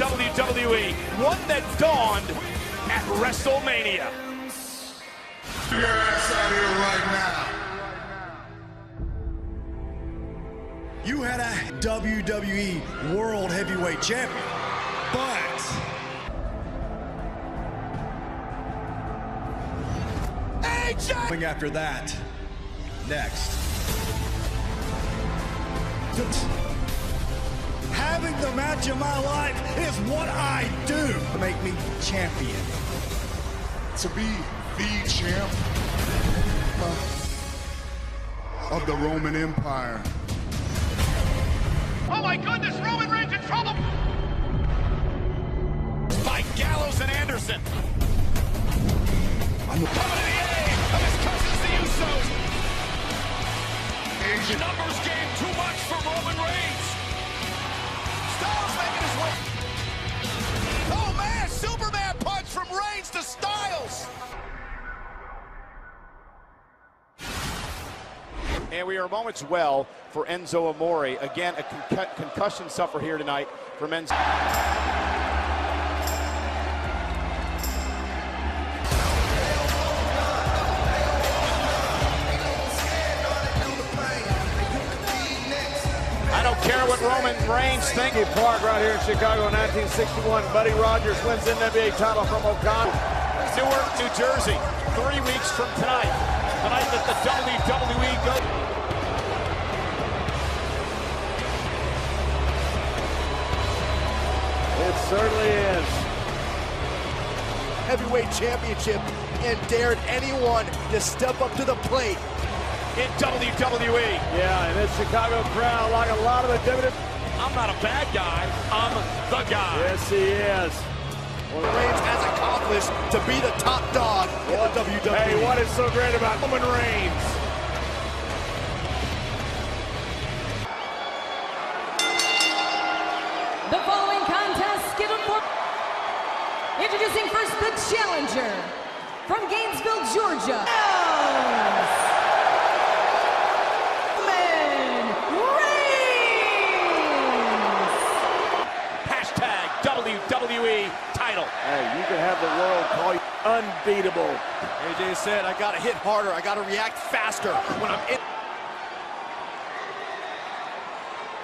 WWE, one that dawned at WrestleMania. Get your ass out of here right now. You had a WWE World Heavyweight Champion, but coming after that, next. Having the match of my life is what I do to make me champion. To be the champ of the Roman Empire. Oh my goodness, Roman Reigns in trouble! By Gallows and Anderson. Coming to the aid of his cousins, the Usos. Numbers game too much for Roman Reigns. Styles making his way. Oh man, Superman punch from Reigns to Styles. And we are moments well for Enzo Amore. Again, a concussion suffer here tonight from Enzo. I don't care what Roman Reigns thinks. Park right here in Chicago in 1961. Buddy Rogers wins the NBA title from O'Connell. Newark, New Jersey, 3 weeks from tonight. The night that the WWE goes. It certainly is. Heavyweight championship and dared anyone to step up to the plate. In WWE. Yeah, and this Chicago crowd, like a lot of the WWE. I'm not a bad guy, I'm the guy. Yes, he is. Reigns has accomplished to be the top dog in the WWE. Hey, what is so great about Roman Reigns? The following contest scheduled for... Introducing first the challenger from Gainesville, Georgia. WWE title. Hey, you can have the world call you unbeatable. AJ said, I gotta hit harder, I gotta react faster when I'm in.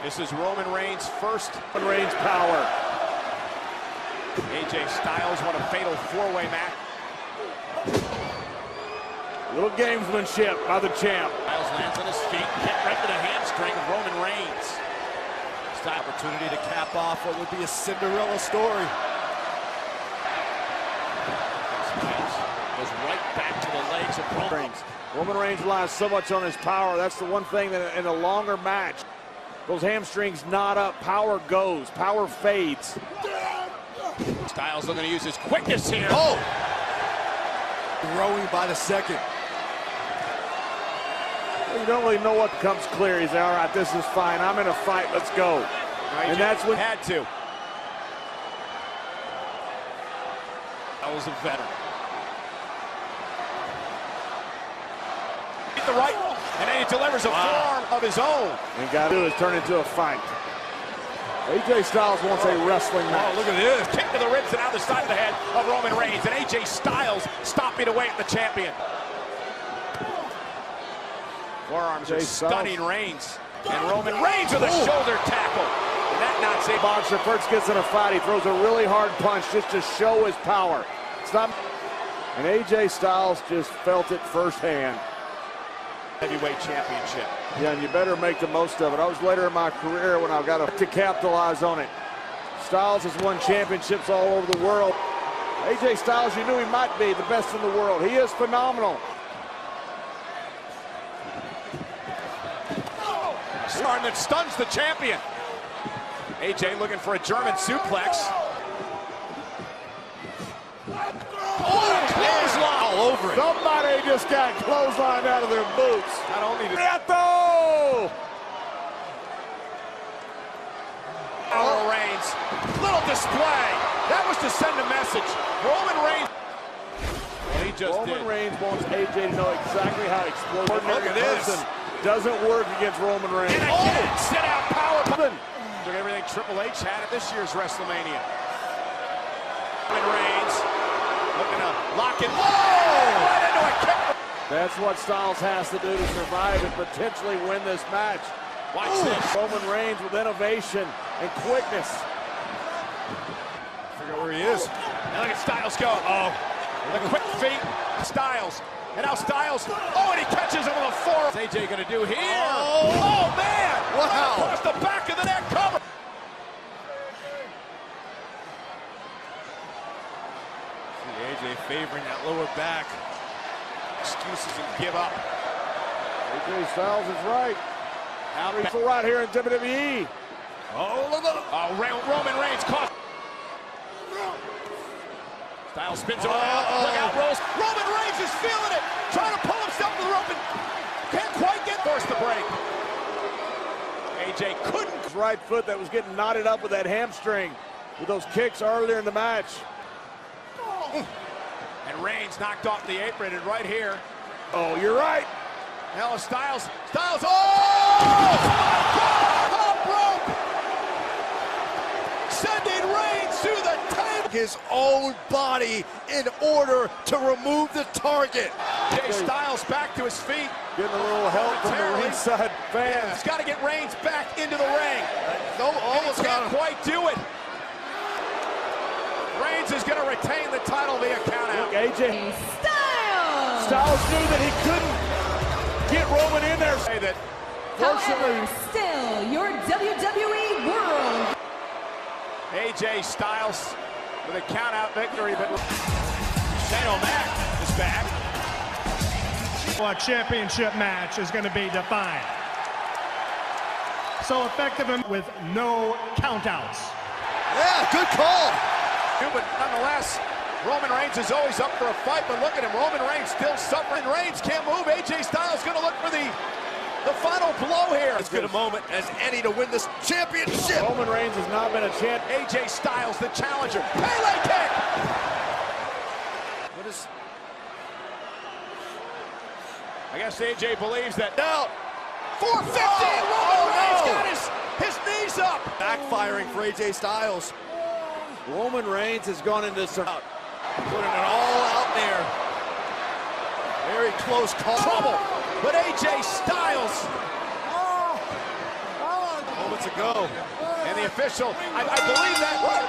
This is Roman Reigns' first. Roman Reigns power. AJ Styles won a fatal four-way match. Little gamesmanship by the champ. Styles lands on his feet, get right to the hamstring of Roman Reigns. Opportunity to cap off what would be a Cinderella story. Goes right back to the legs of Roman Reigns. Roman Reigns relies so much on his power. That's the one thing that in a longer match, those hamstrings knot up, power goes, power fades. Styles looking to use his quickness here. Oh! Growing by the second. You don't really know what comes clear. He's like, all right, this is fine. I'm in a fight. Let's go. Right, and that's when had to. That was a veteran. Hit the right, and then he delivers a forearm of his own. And got to do is turn into a fight. AJ Styles wants a wrestling match. Oh, look at this. Kick to the ribs and out the side of the head of Roman Reigns. And AJ Styles stopping away at the champion. Forearms are stunning Reigns. And Roman Reigns with a shoulder tackle. And that knocks a boxer first gets in a fight. He throws a really hard punch just to show his power. Stop. And AJ Styles just felt it firsthand. Heavyweight championship. Yeah, and you better make the most of it. I was later in my career when I got to capitalize on it. Styles has won championships all over the world. AJ Styles, you knew he might be the best in the world. He is phenomenal. Arm that stuns the champion. AJ looking for a German suplex. Oh, clothesline all over it. Somebody just got clotheslined out of their boots. Not only did Reigns, little display. That was to send a message. Roman Reigns. Well, he just Roman Reigns wants AJ to know exactly how explosive. Look at this. Doesn't work against Roman Reigns. And again, sit out power. Took everything Triple H had at this year's WrestleMania. Reigns looking to lock it. Whoa! Right into a kick. That's what Styles has to do to survive and potentially win this match. Watch this. Roman Reigns with innovation and quickness. Figure out where he is. And look at Styles go. Oh, the quick feet. Styles. And now Styles. Oh, and he catches him with a forearm. What's AJ going to do here? Oh, man. Wow. Right across the back of the neck cover. See AJ favoring that lower back. Excuses and give up. AJ Styles is right. Now he's right here in WWE. Oh, look. Roman Reigns caught. Styles spins around. Look out, rolls. Roman Reigns is feeling it. Trying to pull himself to the rope and can't quite get forced to break. AJ couldn't. His right foot that was getting knotted up with that hamstring with those kicks earlier in the match. And Reigns knocked off the apron and right here. Oh, you're right. Now Styles. Oh! Top rope! Sending Reigns to the table. His own body in order to remove the target. Jay Styles back to his feet. Getting a little help from the ringside fans. He's got to get Reigns back into the ring. Almost got Can't him. quite do it. Reigns is going to retain the title via countout. Look, AJ Styles knew that he couldn't get Roman in there. Say that. However, still your WWE World. AJ Styles with a countout victory, but Shane O'Mac is back. A championship match is going to be defined. So effective with no countouts. Yeah, good call. But nonetheless, Roman Reigns is always up for a fight, but look at him. Roman Reigns still suffering. Reigns can't move. AJ Styles going to look for the final blow here. As good a moment as any to win this championship. Roman Reigns has not been a champ. AJ Styles, the challenger. Pele kick! What is... I guess AJ believes that. Now, 450! Roman Reigns got his knees up! backfiring for AJ Styles. Roman Reigns has gone into some Putting it all out there. Very close call. Trouble! But AJ Styles! Moments ago. And the official, I believe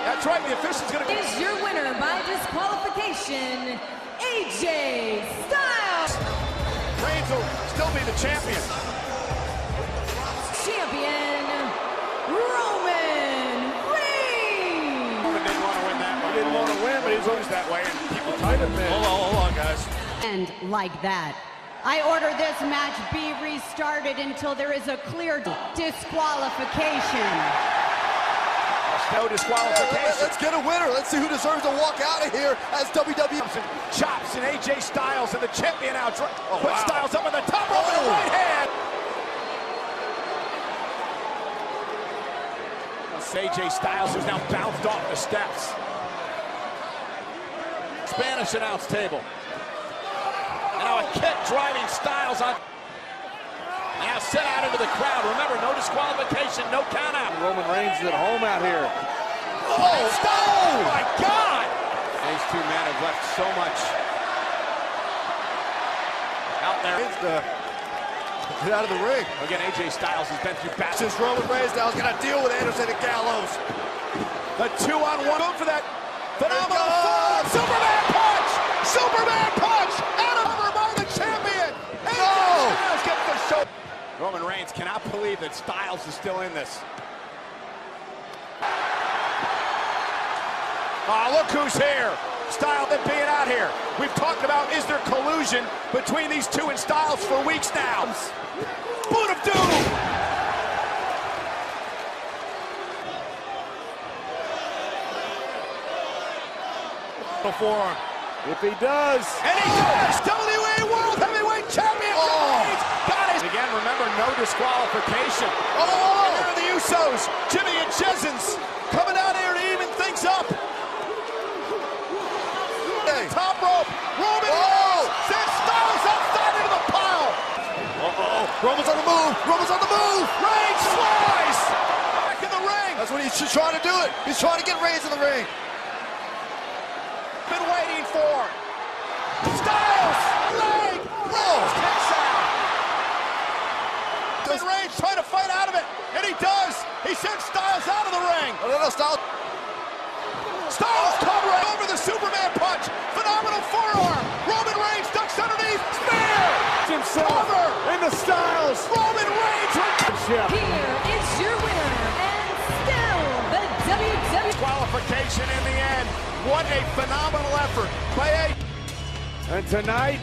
that's right, the official's gonna... Is your winner by disqualification, AJ Styles. Reigns will still be the champion. Champion, Roman Reigns. Roman didn't want to win that one. He didn't want to win, but he's always that way, and people tight of man. Hold on, guys. And like that, I order this match be restarted until there is a clear disqualification. No disqualification. Let's get a winner. Let's see who deserves to walk out of here as WWE. Chops and AJ Styles and the champion out. Put wow. Styles up on the top rope with the right hand. AJ Styles is now bounced off the steps. Spanish announce table. Now a kick driving Styles on. Now sent out into the crowd. Remember, no disqualification, no count out. Roman Reigns is at home out here. Oh, Styles! Oh my God! These two men have left so much out there. Get out of the ring. Again, AJ Styles has been through battles. Since Roman Reigns now is going to deal with Anderson and Gallows. A 2-on-1. Go for that phenomenal fall. Superman punch! Superman punch! Out of over by the champion! AJ Styles gets the show. Roman Reigns cannot believe that Styles is still in this. Look who's here. Styles being out here. We've talked about, is there collusion between these two and Styles for weeks now. Boot of doom! Forearm. If he does. And he does! WWE World Heavyweight Champion! Got it! Again, remember, no disqualification. And there are the Usos. Jimmy and Jezens coming out here to even things up. Top rope. Roman sends Styles outside into the pile. Roman's on the move. Roman's on the move. Reigns flies. Back in the ring. That's what he's trying to do it. He's trying to get Reigns in the ring. sends Styles out of the ring. No, Styles. Styles covering over the Superman punch. Phenomenal forearm. Roman Reigns ducks underneath. Spear. Himself Cover. into Styles. Roman Reigns. Here is your winner and still the WWE Qualification in the end. What a phenomenal effort by A. And tonight,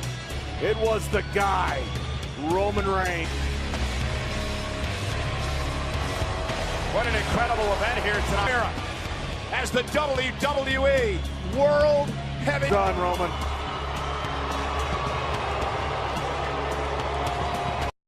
it was the guy, Roman Reigns. What an incredible event here tonight. As the WWE World Heavy. Done, Roman.